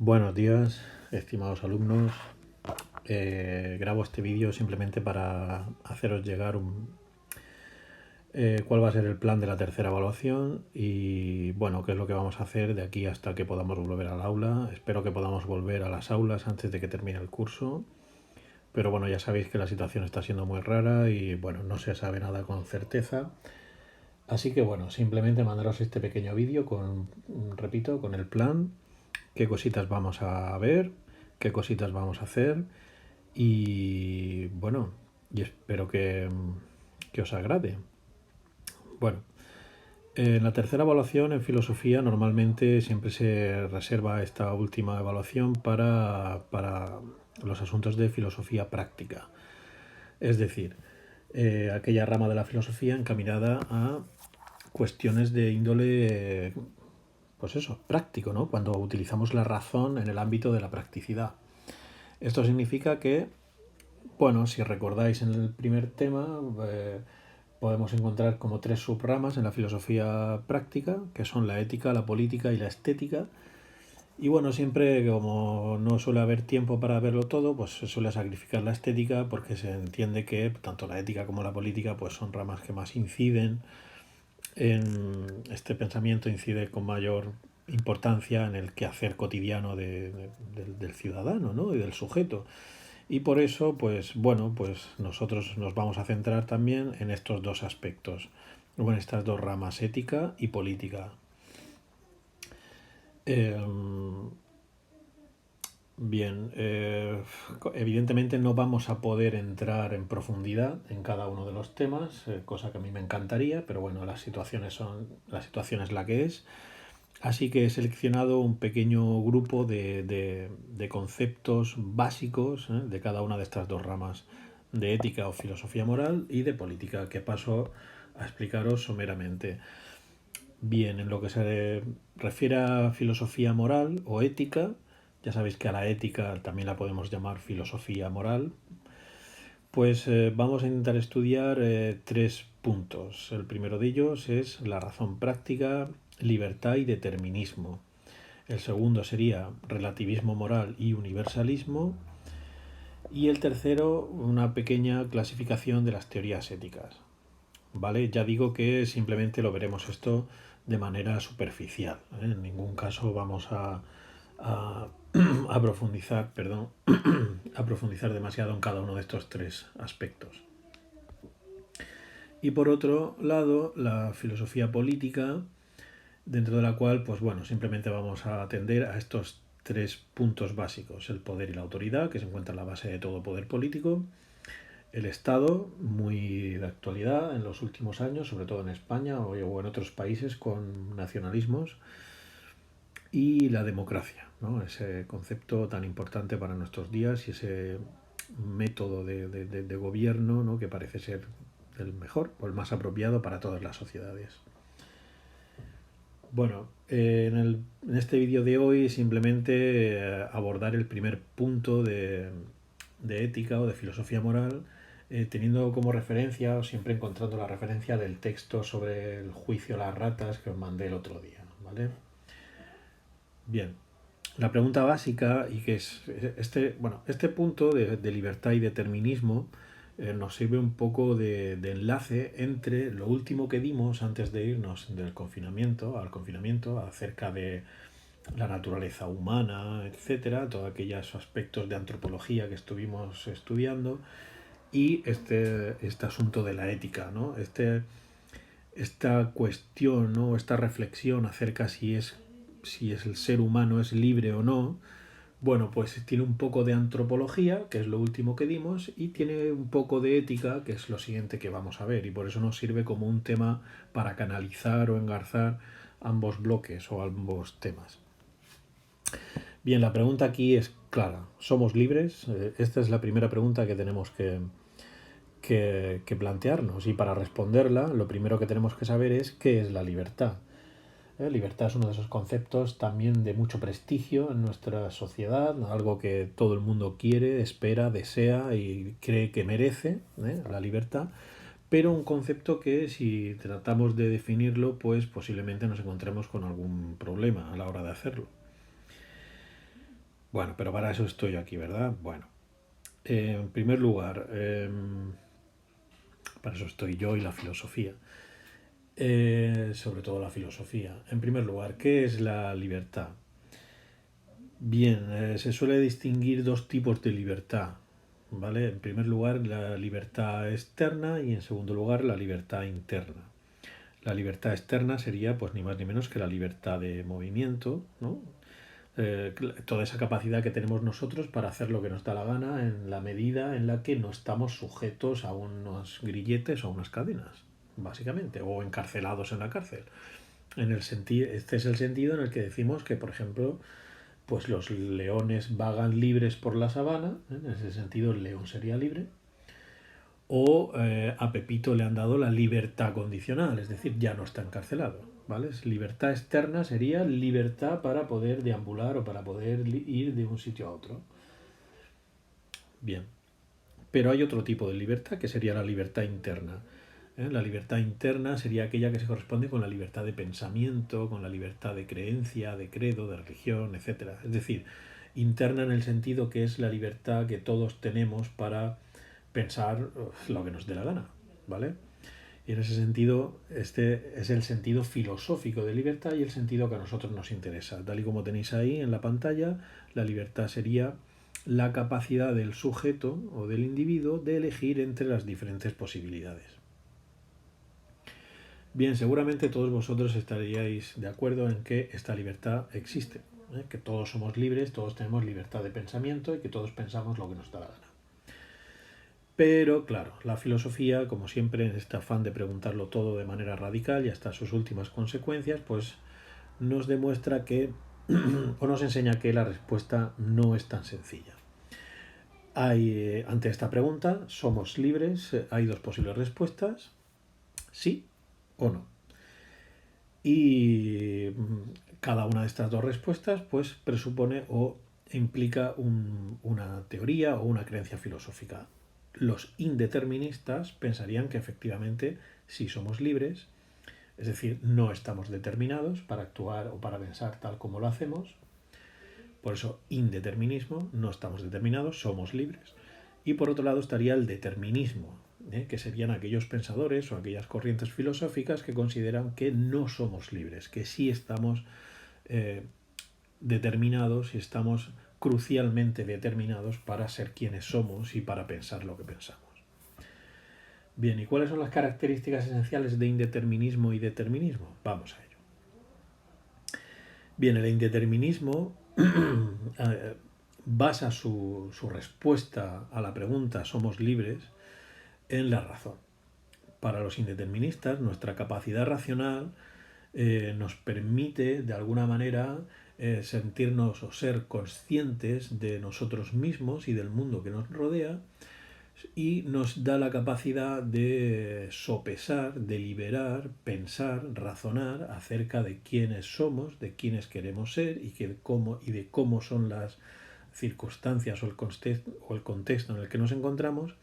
Buenos días, estimados alumnos. Grabo este vídeo simplemente para haceros llegar cuál va a ser el plan de la tercera evaluación y bueno, qué es lo que vamos a hacer de aquí hasta que podamos volver al aula. Espero que podamos volver a las aulas antes de que termine el curso, pero bueno, ya sabéis que la situación está siendo muy rara y bueno, no se sabe nada con certeza. Así que bueno, simplemente mandaros este pequeño vídeo repito, con el plan, qué cositas vamos a ver, qué cositas vamos a hacer y bueno, y espero que os agrade. Bueno, en la tercera evaluación en filosofía normalmente siempre se reserva esta última evaluación para los asuntos de filosofía práctica. Es decir, aquella rama de la filosofía encaminada a cuestiones de índole, pues eso, práctico, ¿no? Cuando utilizamos la razón en el ámbito de la practicidad. Esto significa que, bueno, si recordáis en el primer tema, podemos encontrar como tres subramas en la filosofía práctica, que son la ética, la política y la estética. Y bueno, siempre como no suele haber tiempo para verlo todo, pues se suele sacrificar la estética porque se entiende que tanto la ética como la política pues son ramas que más inciden en este pensamiento, incide con mayor importancia en el quehacer cotidiano del ciudadano, ¿no? Y del sujeto. Y por eso, pues bueno, pues nosotros nos vamos a centrar también en estos dos aspectos, o en estas dos ramas, ética y política. Eh, Bien, evidentemente no vamos a poder entrar en profundidad en cada uno de los temas, cosa que a mí me encantaría, pero bueno, la situación es la que es. Así que he seleccionado un pequeño grupo de conceptos básicos, de cada una de estas dos ramas, de ética o filosofía moral y de política, que paso a explicaros someramente. Bien, en lo que se refiere a filosofía moral o ética, ya sabéis que a la ética también la podemos llamar filosofía moral, pues vamos a intentar estudiar tres puntos. El primero de ellos es la razón práctica, libertad y determinismo. El segundo sería relativismo moral y universalismo. Y el tercero, una pequeña clasificación de las teorías éticas. ¿Vale? Ya digo que simplemente lo veremos esto de manera superficial, ¿eh? En ningún caso vamos a, a profundizar, perdón, a profundizar demasiado en cada uno de estos tres aspectos. Y por otro lado, la filosofía política, dentro de la cual, pues bueno, simplemente vamos a atender a estos tres puntos básicos: el poder y la autoridad, que se encuentra en la base de todo poder político; el Estado, muy de actualidad en los últimos años, sobre todo en España o en otros países con nacionalismos; y la democracia, ¿no? Ese concepto tan importante para nuestros días y ese método de gobierno, ¿no? Que parece ser el mejor o el más apropiado para todas las sociedades. Bueno, en este vídeo de hoy simplemente abordar el primer punto de ética o de filosofía moral, teniendo como referencia, o siempre encontrando la referencia del texto sobre el juicio a las ratas que os mandé el otro día, ¿vale? Bien, la pregunta básica, y que es este punto de libertad y determinismo, nos sirve un poco de enlace entre lo último que dimos antes de irnos del confinamiento al confinamiento, acerca de la naturaleza humana, etcétera, todos aquellos aspectos de antropología que estuvimos estudiando, y este asunto de la ética, ¿no? Esta cuestión, ¿no? Esta reflexión acerca si es el ser humano es libre o no. Bueno, pues tiene un poco de antropología, que es lo último que dimos, y tiene un poco de ética, que es lo siguiente que vamos a ver, y por eso nos sirve como un tema para canalizar o engarzar ambos bloques o ambos temas. Bien, la pregunta aquí es clara: ¿somos libres? Esta es la primera pregunta que tenemos que plantearnos, y para responderla lo primero que tenemos que saber es qué es la libertad. Libertad es uno de esos conceptos también de mucho prestigio en nuestra sociedad, algo que todo el mundo quiere, espera, desea y cree que merece, la libertad, pero un concepto que si tratamos de definirlo, pues posiblemente nos encontremos con algún problema a la hora de hacerlo. Bueno, pero para eso estoy yo aquí, ¿verdad? Bueno, en primer lugar, para eso estoy yo y la filosofía. Sobre todo la filosofía. En primer lugar, ¿qué es la libertad? Bien, se suele distinguir dos tipos de libertad, ¿vale? En primer lugar, la libertad externa y en segundo lugar, la libertad interna. La libertad externa sería, pues, ni más ni menos que la libertad de movimiento, ¿no? Toda esa capacidad que tenemos nosotros para hacer lo que nos da la gana en la medida en la que no estamos sujetos a unos grilletes o a unas cadenas, básicamente, o encarcelados en la cárcel. Este es el sentido en el que decimos que, por ejemplo, pues los leones vagan libres por la sabana, ¿eh? En ese sentido el león sería libre, o a Pepito le han dado la libertad condicional, es decir, ya no está encarcelado, ¿vale? Libertad externa sería libertad para poder deambular o para poder ir de un sitio a otro. Bien, pero hay otro tipo de libertad que sería la libertad interna. La libertad interna sería aquella que se corresponde con la libertad de pensamiento, con la libertad de creencia, de credo, de religión, etcétera. Es decir, interna en el sentido que es la libertad que todos tenemos para pensar lo que nos dé la gana, ¿vale? Y en ese sentido, este es el sentido filosófico de libertad y el sentido que a nosotros nos interesa. Tal y como tenéis ahí en la pantalla, la libertad sería la capacidad del sujeto o del individuo de elegir entre las diferentes posibilidades. Bien, seguramente todos vosotros estaríais de acuerdo en que esta libertad existe, ¿eh? Que todos somos libres, todos tenemos libertad de pensamiento y que todos pensamos lo que nos da la gana. Pero claro, la filosofía, como siempre, en este afán de preguntarlo todo de manera radical y hasta sus últimas consecuencias, pues nos demuestra que, o nos enseña que la respuesta no es tan sencilla. Ante esta pregunta, ¿somos libres? Hay dos posibles respuestas, sí o no. Y cada una de estas dos respuestas pues presupone o implica una teoría o una creencia filosófica. Los indeterministas pensarían que efectivamente sí somos libres, es decir, no estamos determinados para actuar o para pensar tal como lo hacemos. Por eso, indeterminismo, no estamos determinados, somos libres. Y por otro lado estaría el determinismo, que serían aquellos pensadores o aquellas corrientes filosóficas que consideran que no somos libres, que sí estamos eh, determinados y estamos crucialmente determinados para ser quienes somos y para pensar lo que pensamos. Bien, ¿y cuáles son las características esenciales de indeterminismo y determinismo? Vamos a ello. Bien, el indeterminismo basa su respuesta a la pregunta ¿somos libres? En la razón. Para los indeterministas, nuestra capacidad racional nos permite, de alguna manera, sentirnos o ser conscientes de nosotros mismos y del mundo que nos rodea y nos da la capacidad de sopesar, deliberar, pensar, razonar acerca de quiénes somos, de quiénes queremos ser y de cómo son las circunstancias o el contexto en el que nos encontramos.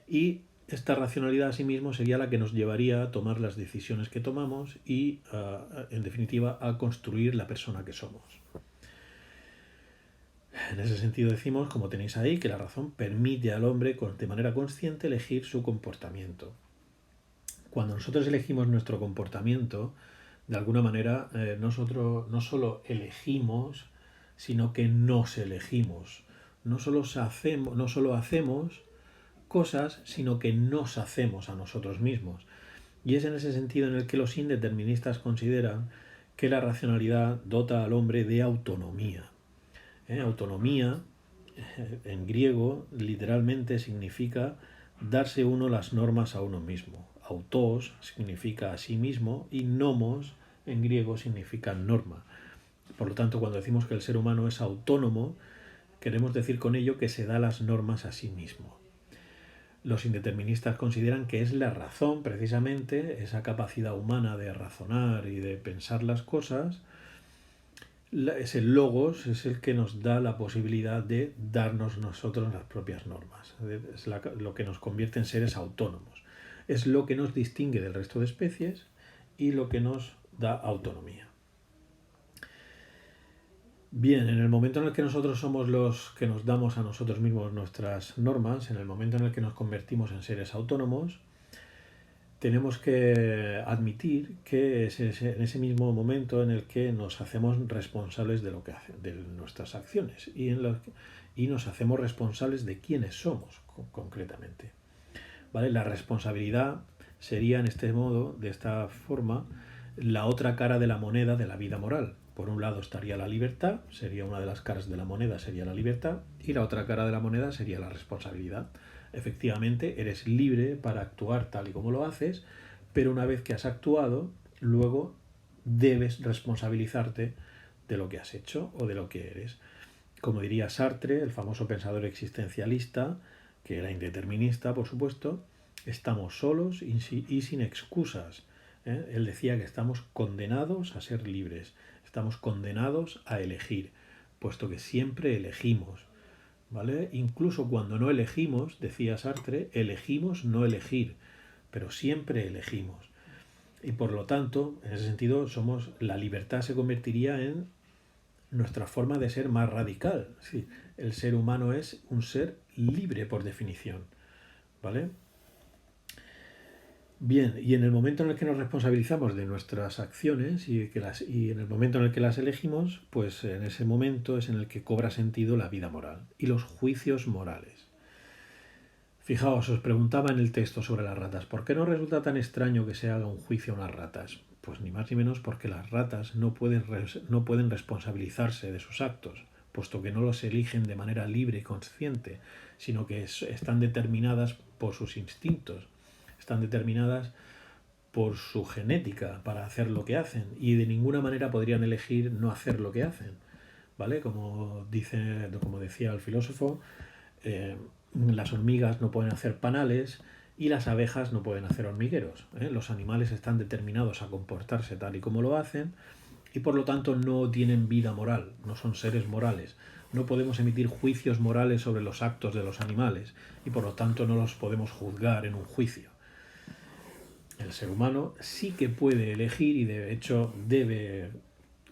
Y esta racionalidad asimismo sería la que nos llevaría a tomar las decisiones que tomamos y, en definitiva, a construir la persona que somos. En ese sentido decimos, como tenéis ahí, que la razón permite al hombre de manera consciente elegir su comportamiento. Cuando nosotros elegimos nuestro comportamiento, de alguna manera nosotros no solo elegimos, sino que nos elegimos. No solo hacemos cosas, sino que nos hacemos a nosotros mismos. Y es en ese sentido en el que los indeterministas consideran que la racionalidad dota al hombre de autonomía. Autonomía, en griego, literalmente significa darse uno las normas a uno mismo. Autos significa a sí mismo y nomos, en griego, significa norma. Por lo tanto, cuando decimos que el ser humano es autónomo, queremos decir con ello que se da las normas a sí mismo. Los indeterministas consideran que es la razón, precisamente, esa capacidad humana de razonar y de pensar las cosas, ese logos es el que nos da la posibilidad de darnos nosotros las propias normas. Es lo que nos convierte en seres autónomos. Es lo que nos distingue del resto de especies y lo que nos da autonomía. Bien, en el momento en el que nosotros somos los que nos damos a nosotros mismos nuestras normas, en el momento en el que nos convertimos en seres autónomos, tenemos que admitir que es en ese mismo momento en el que nos hacemos responsables de lo que de nuestras acciones y nos hacemos responsables de quiénes somos concretamente. ¿Vale? La responsabilidad sería en este modo, de esta forma, la otra cara de la moneda de la vida moral. Por un lado estaría la libertad, sería una de las caras de la moneda, sería la libertad, y la otra cara de la moneda sería la responsabilidad. Efectivamente, eres libre para actuar tal y como lo haces, pero una vez que has actuado, luego debes responsabilizarte de lo que has hecho o de lo que eres. Como diría Sartre, el famoso pensador existencialista, que era indeterminista, por supuesto, estamos solos y sin excusas. Él decía que estamos condenados a ser libres, estamos condenados a elegir, puesto que siempre elegimos. ¿Vale? Incluso cuando no elegimos, decía Sartre, elegimos no elegir, pero siempre elegimos. Y por lo tanto, en ese sentido, la libertad se convertiría en nuestra forma de ser más radical. Sí, el ser humano es un ser libre por definición. ¿Vale? Bien, y en el momento en el que nos responsabilizamos de nuestras acciones y en el momento en el que las elegimos, pues en ese momento es en el que cobra sentido la vida moral y los juicios morales. Fijaos, os preguntaba en el texto sobre las ratas, ¿por qué no resulta tan extraño que se haga un juicio a unas ratas? Pues ni más ni menos porque las ratas no pueden responsabilizarse de sus actos, puesto que no los eligen de manera libre y consciente, sino que están determinadas por sus instintos, están determinadas por su genética para hacer lo que hacen y de ninguna manera podrían elegir no hacer lo que hacen, ¿vale? Como decía el filósofo, eh, las hormigas no pueden hacer panales y las abejas no pueden hacer hormigueros. Los animales están determinados a comportarse tal y como lo hacen y por lo tanto no tienen vida moral, no son seres morales. No podemos emitir juicios morales sobre los actos de los animales y por lo tanto no los podemos juzgar en un juicio. El ser humano sí que puede elegir y de hecho debe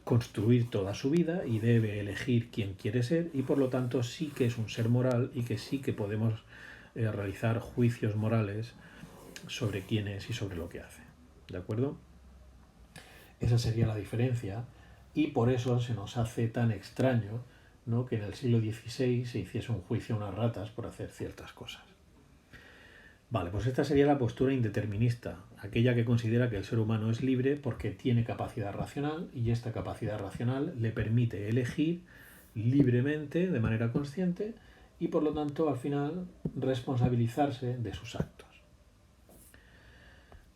construir toda su vida y debe elegir quién quiere ser y por lo tanto sí que es un ser moral y que sí que podemos realizar juicios morales sobre quién es y sobre lo que hace. ¿De acuerdo? Esa sería la diferencia y por eso se nos hace tan extraño, ¿no?, que en el siglo XVI se hiciese un juicio a unas ratas por hacer ciertas cosas. Vale, pues esta sería la postura indeterminista, aquella que considera que el ser humano es libre porque tiene capacidad racional y esta capacidad racional le permite elegir libremente, de manera consciente, y por lo tanto al final responsabilizarse de sus actos.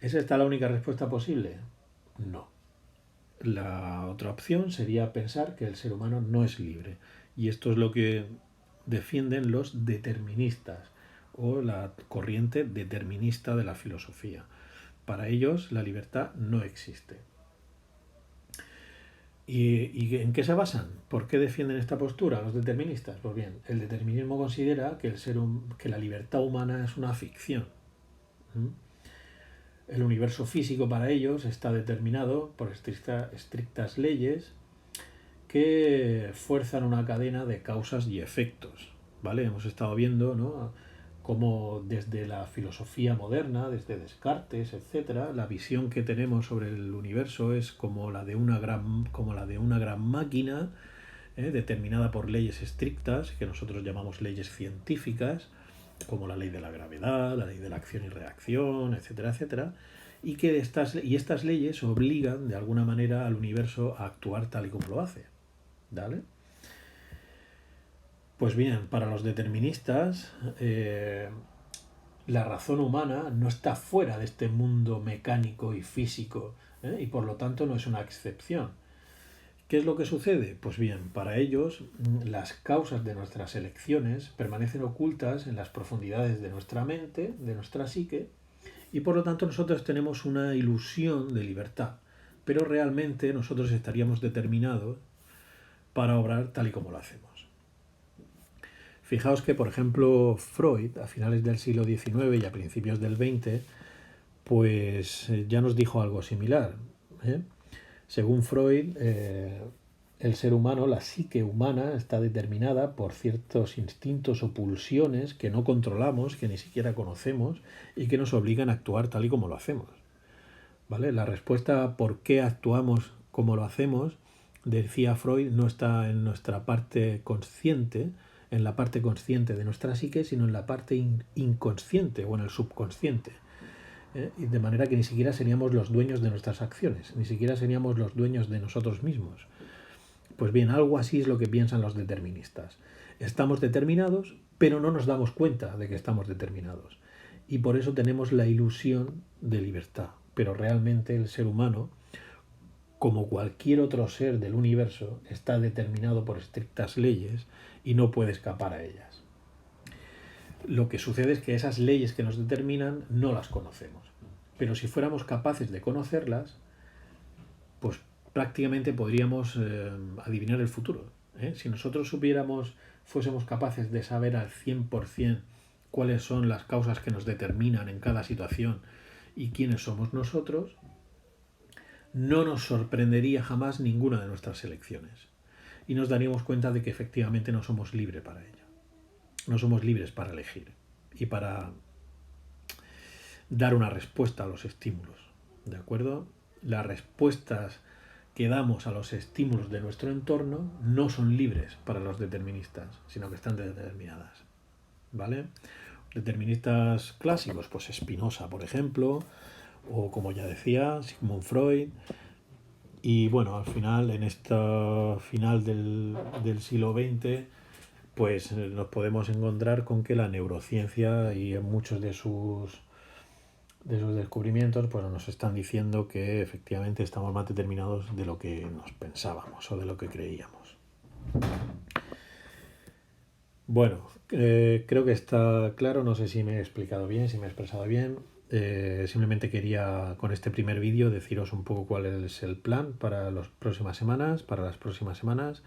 ¿Es esta la única respuesta posible? No. La otra opción sería pensar que el ser humano no es libre. Y esto es lo que defienden los deterministas o la corriente determinista de la filosofía. Para ellos la libertad no existe. ¿Y en qué se basan? ¿Por qué defienden esta postura los deterministas? Pues bien, el determinismo considera que la libertad humana es una ficción. El universo físico para ellos está determinado por estrictas leyes que fuerzan una cadena de causas y efectos. ¿Vale? Hemos estado viendo, ¿no?, cómo desde la filosofía moderna, desde Descartes, etcétera, la visión que tenemos sobre el universo es como la de una gran máquina, determinada por leyes estrictas, que nosotros llamamos leyes científicas, como la ley de la gravedad, la ley de la acción y reacción, etcétera, etcétera, y que estas leyes obligan de alguna manera al universo a actuar tal y como lo hace. ¿Vale? Pues bien, para los deterministas, la razón humana no está fuera de este mundo mecánico y físico, y por lo tanto no es una excepción. ¿Qué es lo que sucede? Pues bien, para ellos las causas de nuestras elecciones permanecen ocultas en las profundidades de nuestra mente, de nuestra psique, y por lo tanto nosotros tenemos una ilusión de libertad, pero realmente nosotros estaríamos determinados para obrar tal y como lo hacemos. Fijaos que, por ejemplo, Freud, a finales del siglo XIX y a principios del XX, pues ya nos dijo algo similar. Según Freud, el ser humano, la psique humana, está determinada por ciertos instintos o pulsiones que no controlamos, que ni siquiera conocemos y que nos obligan a actuar tal y como lo hacemos. ¿Vale? La respuesta a por qué actuamos como lo hacemos, decía Freud, no está en nuestra parte consciente, en la parte consciente de nuestra psique, sino en la parte inconsciente o en el subconsciente. Y de manera que ni siquiera seríamos los dueños de nuestras acciones, ni siquiera seríamos los dueños de nosotros mismos. Pues bien, algo así es lo que piensan los deterministas. Estamos determinados, pero no nos damos cuenta de que estamos determinados. Y por eso tenemos la ilusión de libertad. Pero realmente el ser humano, como cualquier otro ser del universo, está determinado por estrictas leyes y no puede escapar a ellas. Lo que sucede es que esas leyes que nos determinan no las conocemos. Pero si fuéramos capaces de conocerlas, pues prácticamente podríamos adivinar el futuro. Si nosotros fuésemos capaces de saber al 100% cuáles son las causas que nos determinan en cada situación y quiénes somos nosotros, no nos sorprendería jamás ninguna de nuestras elecciones. Y nos daríamos cuenta de que efectivamente no somos libres para ello. No somos libres para elegir y para dar una respuesta a los estímulos. ¿De acuerdo? Las respuestas que damos a los estímulos de nuestro entorno no son libres para los deterministas, sino que están determinadas. ¿Vale? Deterministas clásicos, pues Spinoza, por ejemplo, o como ya decía, Sigmund Freud. Y bueno, al final, en esta final del siglo XX, pues nos podemos encontrar con que la neurociencia y en muchos de sus descubrimientos pues nos están diciendo que efectivamente estamos más determinados de lo que nos pensábamos o de lo que creíamos. Bueno, creo que está claro, no sé si me he explicado bien, si me he expresado bien. Simplemente quería con este primer vídeo deciros un poco cuál es el plan para las próximas semanas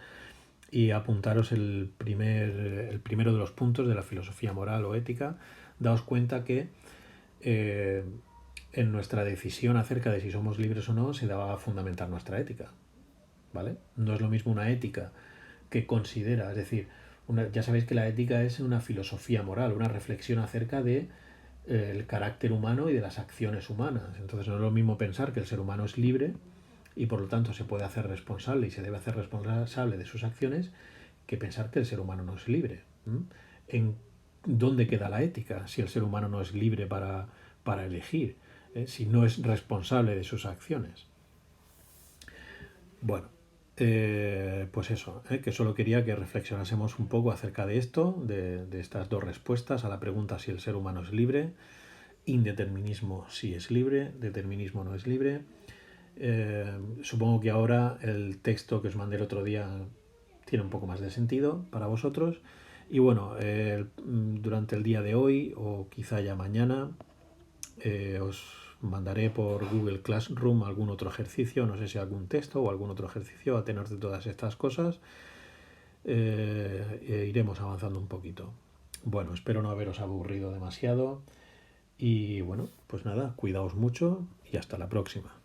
y apuntaros el primero de los puntos de la filosofía moral o ética. Daos cuenta que en nuestra decisión acerca de si somos libres o no se va a fundamentar nuestra ética. ¿Vale? No es lo mismo una ética que considera, es decir, ya sabéis que la ética es una filosofía moral, una reflexión acerca de el carácter humano y de las acciones humanas. Entonces no es lo mismo pensar que el ser humano es libre y por lo tanto se puede hacer responsable y se debe hacer responsable de sus acciones que pensar que el ser humano no es libre. ¿En dónde queda la ética si el ser humano no es libre para elegir? Si no es responsable de sus acciones. Bueno, pues eso, que solo quería que reflexionásemos un poco acerca de esto, de estas dos respuestas a la pregunta si el ser humano es libre, indeterminismo si es libre, determinismo no es libre. Supongo que ahora el texto que os mandé el otro día tiene un poco más de sentido para vosotros. Y bueno, durante el día de hoy o quizá ya mañana os mandaré por Google Classroom algún otro ejercicio, no sé si algún texto o algún otro ejercicio a tenor de todas estas cosas. Iremos avanzando un poquito. Bueno, espero no haberos aburrido demasiado. Y bueno, pues nada, cuidaos mucho y hasta la próxima.